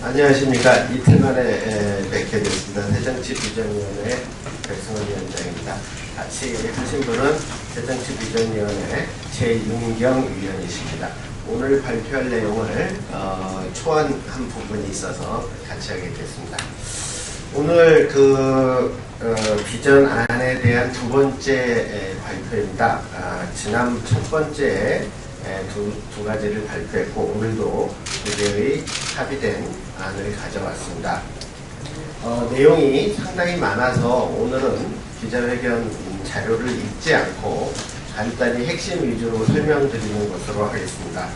안녕하십니까. 이틀 만에 뵙게 됐습니다. 새정치비전위원회 백승원 위원장입니다. 같이 하신 분은 새정치비전위원회 최윤경 위원이십니다. 오늘 발표할 내용을 초안한 부분이 있어서 같이 하게 됐습니다. 오늘 비전안에 대한 두 번째 발표입니다. 지난 첫 번째 두 가지를 발표했고 오늘도 두 개의 합의된 안을 가져왔습니다. 내용이 상당히 많아서 오늘은 기자회견 자료를 읽지 않고 간단히 핵심 위주로 설명드리는 것으로 하겠습니다.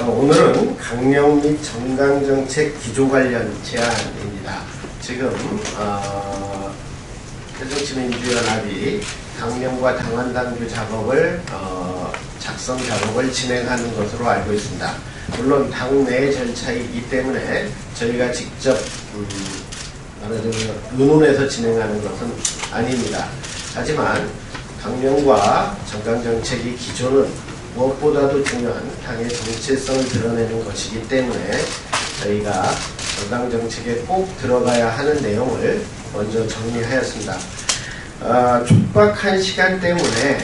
오늘은 강령 및 정강정책 기조 관련 제안입니다. 지금 새정치민주연합이 강령과 당원당규 작업을 작성 작업을 진행하는 것으로 알고 있습니다. 물론 당내 절차이기 때문에 저희가 직접 의논해서 진행하는 것은 아닙니다. 하지만 강령과 정강정책의 기조는 무엇보다도 중요한 당의 정체성을 드러내는 것이기 때문에 저희가 정강정책에 꼭 들어가야 하는 내용을 먼저 정리하였습니다. 촉박한 시간 때문에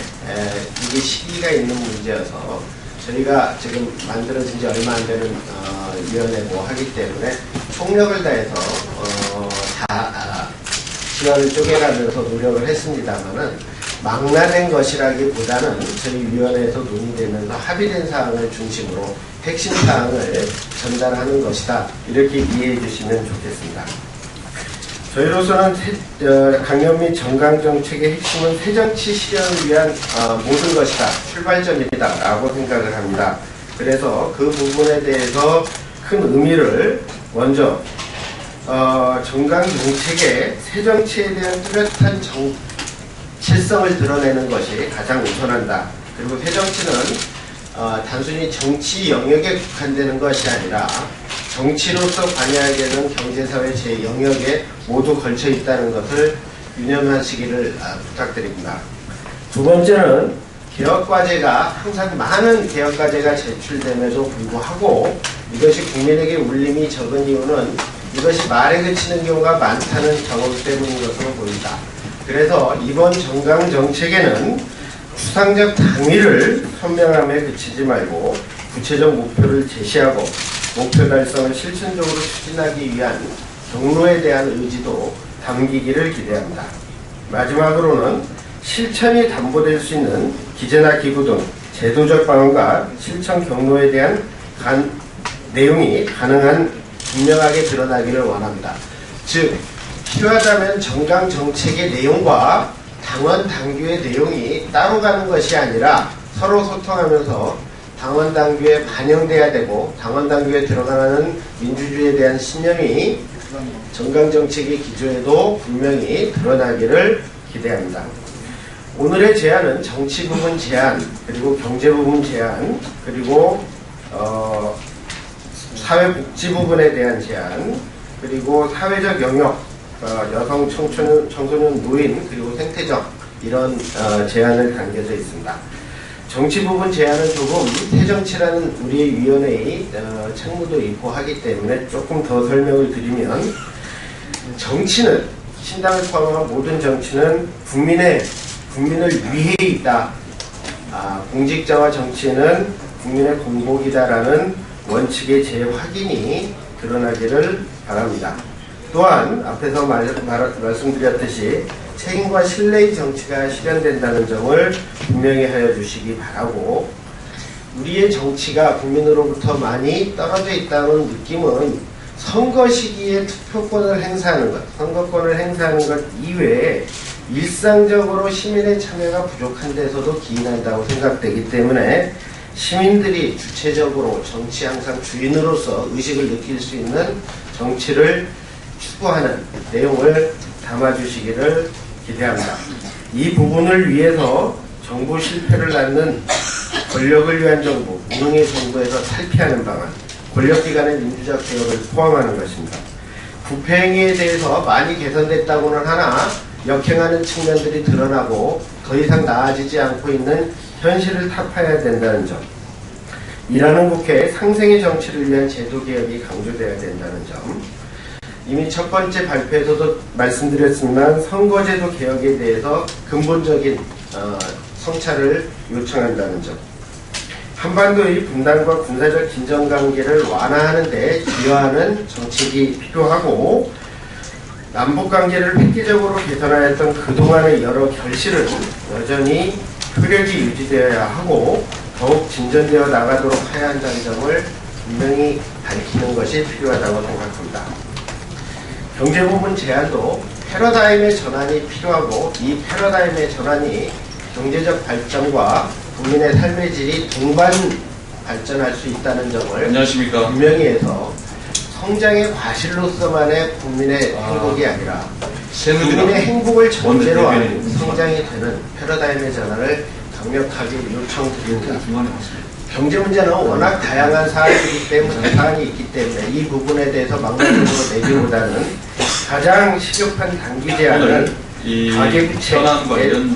이게 시기가 있는 문제여서 저희가 지금 만들어진 지 얼마 안 되는 위원회고 하기 때문에 총력을 다해서 시간을 쪼개가면서 노력을 했습니다만은 망라된 것이라기보다는 저희 위원회에서 논의되면서 합의된 사항을 중심으로 핵심 사항을 전달하는 것이다. 이렇게 이해해 주시면 좋겠습니다. 저희로서는 강령 및 정강정책의 핵심은 새정치 실현을 위한 모든 것이다. 출발점이다. 라고 생각을 합니다. 그래서 그 부분에 대해서 큰 의미를 먼저 정강정책의 새정치에 대한 뚜렷한 정체성을 드러내는 것이 가장 우선한다. 그리고 새정치는 단순히 정치 영역에 국한되는 것이 아니라 정치로서 관여해야 되는 경제사회 제 영역에 모두 걸쳐 있다는 것을 유념하시기를 부탁드립니다. 두 번째는 개혁과제가 항상 많은 개혁과제가 제출됨에도 불구하고 이것이 국민에게 울림이 적은 이유는 이것이 말에 그치는 경우가 많다는 경험 때문인 것으로 보인다. 그래서 이번 정강정책에는 추상적 당위를 선명함에 그치지 말고 구체적 목표를 제시하고 목표 달성을 실천적으로 추진하기 위한 경로에 대한 의지도 담기기를 기대합니다. 마지막으로는 실천이 담보될 수 있는 기재나 기구 등 제도적 방안과 실천 경로에 대한 내용이 가능한 분명하게 드러나기를 원합니다. 즉 필요하다면 정강정책의 내용과 당원 당규의 내용이 따로 가는 것이 아니라 서로 소통하면서 당원 당규에 반영돼야 되고 당원 당규에 들어가는 민주주의에 대한 신념이 정강정책의 기조에도 분명히 드러나기를 기대합니다. 오늘의 제안은 정치 부분 제안, 그리고 경제 부분 제안, 그리고 사회복지 부분에 대한 제안, 그리고 사회적 영역, 여성, 청소년, 노인, 그리고 생태적 이런 제안을 담겨져 있습니다. 정치 부분 제안은 조금 새정치라는 우리의 위원회의 책무도 있고 하기 때문에 조금 더 설명을 드리면 정치는 신당을 포함한 모든 정치는 국민을 위해 있다. 공직자와 정치는 국민의 공복이다라는 원칙의 재확인이 드러나기를 바랍니다. 또한 앞에서 말씀드렸듯이 책임과 신뢰의 정치가 실현된다는 점을 분명히 하여 주시기 바라고, 우리의 정치가 국민으로부터 많이 떨어져 있다는 느낌은 선거 시기에 투표권을 행사하는 것, 선거권을 행사하는 것 이외에 일상적으로 시민의 참여가 부족한 데서도 기인한다고 생각되기 때문에 시민들이 주체적으로 정치 항상 주인으로서 의식을 느낄 수 있는 정치를 추구하는 내용을 담아주시기를 기대합니다. 이 부분을 위해서 정부 실패를 낳는 권력을 위한 정부, 무능의 정부에서 탈피하는 방안, 권력기관의 민주적 개혁을 포함하는 것입니다. 부패행위에 대해서 많이 개선됐다고는 하나 역행하는 측면들이 드러나고 더 이상 나아지지 않고 있는 현실을 타파해야 된다는 점, 일하는 국회의 상생의 정치를 위한 제도 개혁이 강조되어야 된다는 점. 이미 첫 번째 발표에서도 말씀드렸지만 선거제도 개혁에 대해서 근본적인 성찰을 요청한다는 점. 한반도의 분단과 군사적 긴장관계를 완화하는 데 기여하는 정책이 필요하고, 남북관계를 획기적으로 개선하였던 그동안의 여러 결실은 여전히 효력이 유지되어야 하고 더욱 진전되어 나가도록 해야 한다는 점을 분명히 밝히는 것이 필요하다고 생각합니다. 경제부문 제안도 패러다임의 전환이 필요하고, 이 패러다임의 전환이 경제적 발전과 국민의 삶의 질이 동반 발전할 수 있다는 점을 안녕하십니까. 분명히 해서 성장의 과실로서만의 국민의 행복이 아니라 국민의 행복을 전제로 하는 성장이 되는 패러다임의 전환을 강력하게 요청드립니다. 경제 문제는 워낙 다양한 사안이 있기 때문에 이 부분에 대해서 막론적으로 내기보다는 가장 시급한 단기 제안은 가계부채의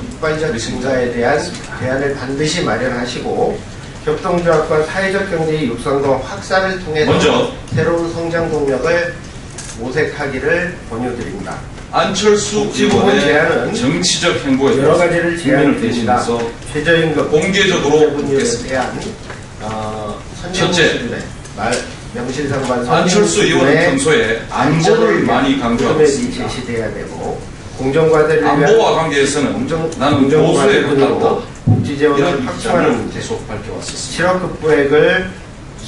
폭발적 증가에 대한 대안을 반드시 마련하시고, 협동조합과 사회적 경제의 육성과 확산을 통해서 새로운 성장 동력을 모색하기를 권유드립니다. 안철수 의원의 정치적 행보에 여러 가지를 국민을 대신해서 최저임금, 공개적으로 묻겠습니다. 첫째, 명실상부한 안철수 의원은 평소에 안보를 많이 강조하고 제시돼야 되고, 공정과대를 안보와 관계에서는 나는 보수에 가깝다, 복지재원을 확충하는 문제, 계속 밝혀왔었습니다. 실업급부액을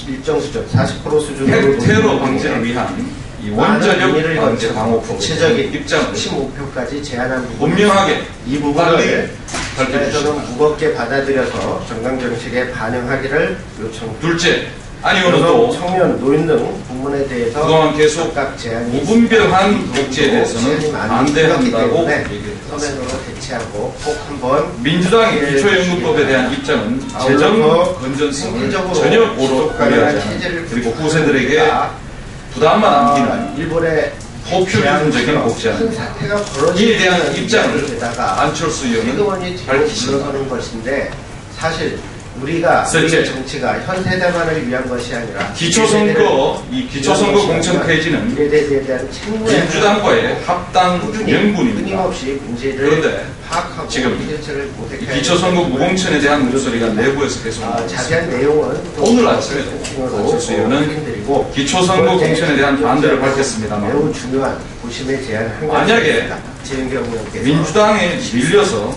일정 수준 40% 수준으로 테러 방지를 위한 이 원자력 방지 방어법 구체적인 입장을 핵심 목표까지 제안한 부분, 분명하게 이 부분을 밝혀주시기 저는 무겁게 받아들여서 정당 정책에 반영하기를 요청드립니다. 둘째, 안 의원도 청년, 노인 등 부문에 대해서 그동안 계속 각각 제안이 무분별한 복지에 대해서는 반대한다고 얘기했습니다. 서면으로 대체하고 꼭 한번 민주당의 기초연금법에 대한 입장은 재정 건전성을 전혀 고려하지 않는, 그리고 후세들에게 부담만 안기는 일본의 포퓰리즘적인 복지안, 이에 대한 입장을 안철수 의원은 밝히십니다. 것인데, 사실 우리가 우리의 정치가 현 세대만을 위한 것이 아니라 기초선거 공천 폐지는 민주당과의 합당 명분입니다. 그런데 지금 기초선거 무공천에 대한 목소리가 내부에서 계속 나오고 자세한 내용은 오늘 아침에 안철수 의원은 기초선거 공천에 대한 반대를 밝혔습니다만, 매우 중요한 고심의 제안 한 만약에 민주당에 밀려서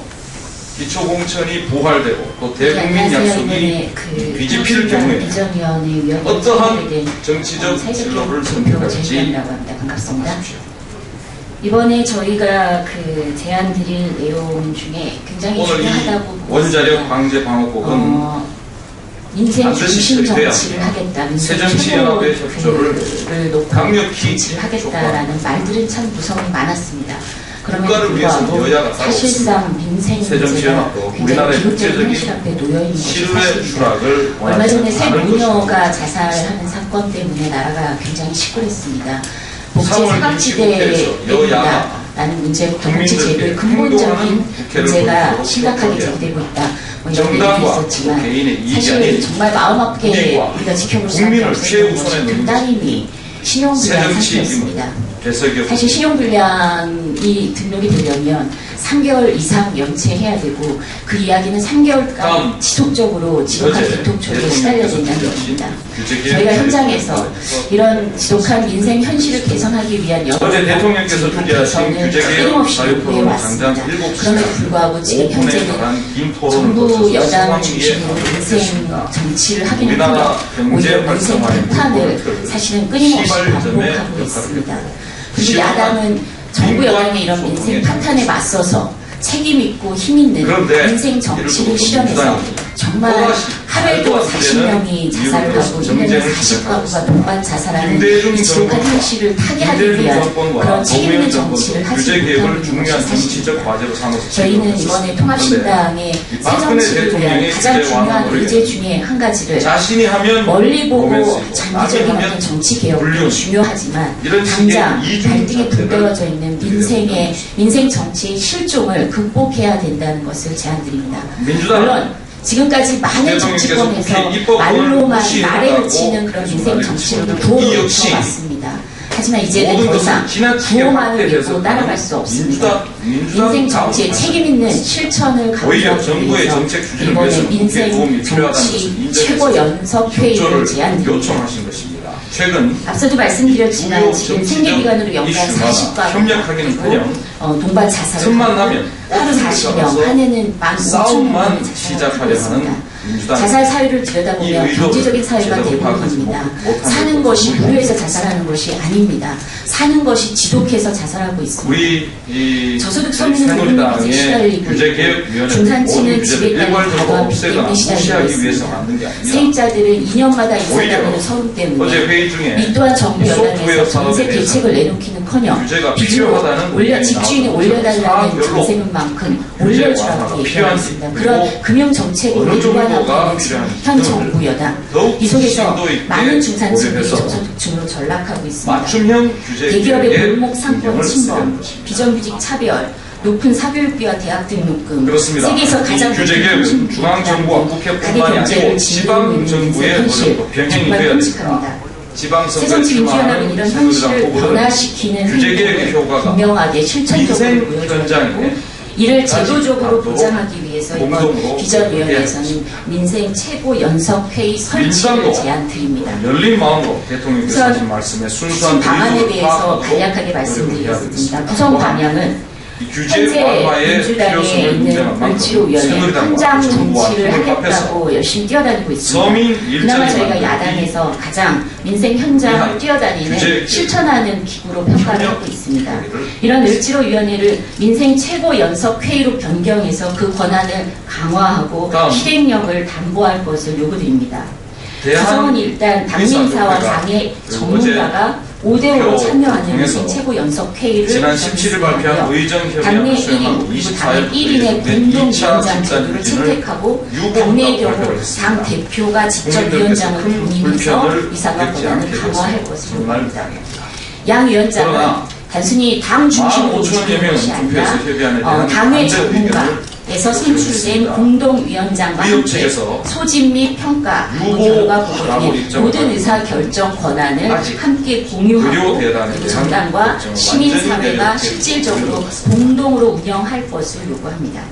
기초공천이 부활되고 또 대국민 약속이 뒤집힐 경우에 어떠한 정치적 진로를 선택할지 반갑습니다. 이번에 저희가 제안 드릴 내용 중에 굉장히 오늘 이 중요하다고 원자력 방제 방어법은 민생 중심 정치를 하겠다, 민생 새정치연합의 협조를 놓고 강력히 정치를 하겠다라는 말들은 참 구성이 많았습니다. 그럼에도 위해서 불구하고 사실상 민생 문제가 굉장히 기록적인 현실 앞에 놓여있는 것이 사실입니다. 얼마 전에 새 모녀가 자살하는 사건 때문에 나라가 굉장히 시끌했습니다. 복지 사각지대입니다. 라는 문제부터 복지 제도의 근본적인 문제가 심각하게 제기되고 있다. 이런 얘기도 있었지만 사실 정말 마음 아프게 우리가 지켜볼 수밖에 없었던 것이 등단임이 신용불량 상태였습니다. 사실 신용불량이 등록이 되려면 3개월 이상 연체해야 되고, 그 이야기는 3개월간 지속적으로 지독한 대통령에 시달려야 된다는 겁니다. 저희가 현장에서 이런 지독한 민생 현실을 개선하기 위한 어제 대통령께서 주재하신 끊임없이 요구해 왔습니다. 그럼에도 불구하고 지금 현재는 정부 여당 중심으로 민생 정치를 하기는 커녕 오히려 민생 폭탄을 사실은 끊임없이 반복하고 있습니다. 그리고 야당은 정부 여당의 이런 민생 파탄에 맞서서 책임있고 힘있는 민생 정치를 실현해서 정말 하루에도 40명이 자살하고 1년에 40가구가 동반 자살하는 이 지독한 현실을 타개하기 위한 그런 책임있는 정치를 하지 못하는 것이 사실입니다. 저희는 이번에 통합신당의 새정치를 위한 가장 중요한 의제 중에 한 가지를 멀리 보고 장기적인 어떤 정치 개혁도 중요하지만 당장 발등에 불 떨어져 있는 민생 정치의 실종을 극복해야 된다는 것을 제안드립니다. 물론 지금까지 많은 정치권에서 말로만 말에 그치는 그런 민생 정치를 구호로 들어왔습니다. 하지만 이제는 더 이상 구호만을 믿고 따라갈 수 없습니다. 민생 정치에 책임 있는 실천을 강조하기 위해서 이번에 민생 정치 최고연석회의를 제안드립니다. 최근 앞서도 말씀드렸지만 지금 생계기관으로 연간 40과 협력하기는커녕 동반 자살을 틈만 하고 나면 하루 40명, 한 해는 15,000명이 싸움만 시작하려 하는 민주당 자살 사유를 들여다보면 경제적인 사유가 대부분입니다. 사는 것이 무료해서 자살하는 것이 아닙니다. 사는 것이 지독해서 자살하고 있습니다. 우리 이 저소득 서민은 새누리당의 시달리고 규제개혁위원회는 중산층은 모든 규제를 지배까지 일괄적으로 과도한 없애거나 빚 때문에 무시하기 시달리고 위해서 있습니다. 만든 게 아닙니다. 세입자들은 2년마다 이사가는 오히려 서울 어제 때문에 회의 중에 이 또한 정부 이 소프트웨어 여당에서 전세 사업에 대책을 내놓기는커녕 규제가 빚을 필요하다는 올려 의견이 집주인이 나와서 올려달라는 사업별로 전세금만큼 규제 올려주라고 완화가 얘기하고 필요한지, 있습니다. 그리고 그런 금융 정책을 어느 정도가 일관하고 있는 필요한지 현 등을 정부 여당 더욱 이 속에서 심도 있게 많은 중산층이 고려해서 저소득층으로 전락하고 있습니다. 맞춤형 규제 대기업의 개혁에 골목 상권 신경을 쓰려는 침범, 것입니다. 비정규직 차별, 높은 사교육비와 대학 등록금, 그렇습니다. 세계에서 가장 이 규제개혁은 중앙정부와 국회뿐만이 아니고 지방정부의 노력도 병행이 정말 되어야 끔찍합니다. 됩니다. 지방선거에 새정치민주연합은 이런 출마하는 현실을 새누리당 후보들은 변화시키는 규제개혁의 행동을 효과가 분명하게 실천적으로 민생 보여줘야 현장에 되고 이를 제도적으로 아직도 보장하기 위해서 이번 공동으로 비전위원회에서는 민생 최고 연석회의 설치를 민주당도 제안드립니다. 열린 마음으로 대통령께서 우선 하신 말씀에 순수한 방안에 의도를 대해서 파악하고 간략하게 노력을 해야 말씀드리겠습니다. 되겠습니다. 구성 또한 방향은 이 규제 현재 완화의 민주당에 필요성을 있는 인정한 만큼 을지로위원회 새누리당과 현장 정부와 정치를 힘을 합해서 하겠다고 열심히 뛰어다니고 있습니다. 서민 그나마 일자리 저희가 만들기, 야당에서 가장 민생 현장을 위한 뛰어다니는 규제 실천하는 기구로 평가를 협력 하고 있습니다. 회의를 이런 을지로위원회를 민생 최고 연석회의로 변경해서 그 권한을 강화하고 다음. 실행력을 담보할 것을 요구드립니다. 대한 구성은 일단 당민사와 의사협회가 당의 어제 전문가가 5대5로 표 참여하는 통해서 민생 최고 연석회의를 지난 17일 발표한 의정협의안 당내 수행하고 1인 그리고 당내 1인의 24일 공동위원장 제도를 채택하고 당내의 경우 당 했습니다. 대표가 직접 국민들께서 위원장을 큰 동임해서 불편을 의사가 겪지 권한을 않게 강화할 해서 것을 정말 요구합니다. 양 위원장은 그러나 단순히 당 중심으로 15,000여 움직이는 명은 것이 아니라 투표해서 협의안에 대한 당의 반대 의견을 전문가에서 선출된 공동위원장과 의협 함께 측에서 소집 및 평가, 그리고 유보라고 결과 보고 등의 입장을 모든 밝히고 의사결정 권한을 아직 함께 공유하고 의료대단에 그리고 대한 정당과 결정을 시민사회가 완전히 실질적으로 내려놓겠습니다. 공동으로 운영할 것을 요구합니다.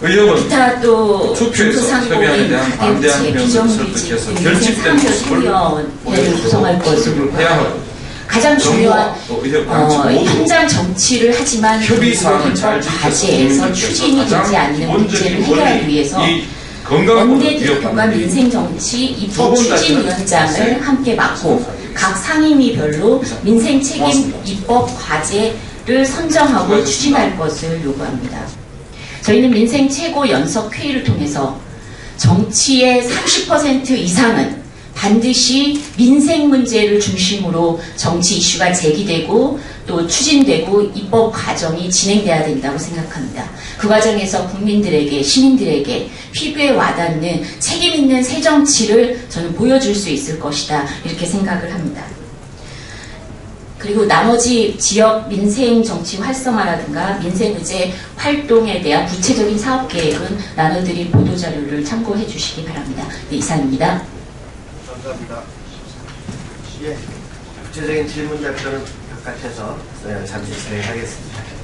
의협은 기타 또 투표에서 협의안에 대한 방대한 가계부채, 의견을 비정규직, 설득해서 결집된 모습을 상표위원회를 구성할 것을 해야 요구합니다. 하고 가장 중요한 정부와 또 의협 양측 모두 현장 정치를 하지만 협의 사항을 잘 이번 지켜서 과제에서 국민들께서 추진이 되지 가장 않는 문제를 기본적인 해결하기 원리, 위해서 이 건강한 원내 것을 대표가 기억하는 일이 민생정치 입법 두번 다시 추진위원장을 함께 맡고 각 상임위별로 민생 책임 고맙습니다. 입법 과제를 선정하고 수고하셨습니다. 추진할 것을 요구합니다. 저희는 민생 최고 연석 회의를 통해서 정치의 30% 이상은 반드시 민생 문제를 중심으로 정치 이슈가 제기되고 또 추진되고 입법 과정이 진행돼야 된다고 생각합니다. 그 과정에서 국민들에게, 시민들에게 피부에 와닿는 책임 있는 새 정치를 저는 보여줄 수 있을 것이다, 이렇게 생각을 합니다. 그리고 나머지 지역 민생 정치 활성화라든가 민생 의제 활동에 대한 구체적인 사업 계획은 나눠드린 보도자료를 참고해 주시기 바랍니다. 네, 이상입니다. 감사합니다. 예, 구체적인 질문 답변은 바깥에서 잠시 진행하겠습니다.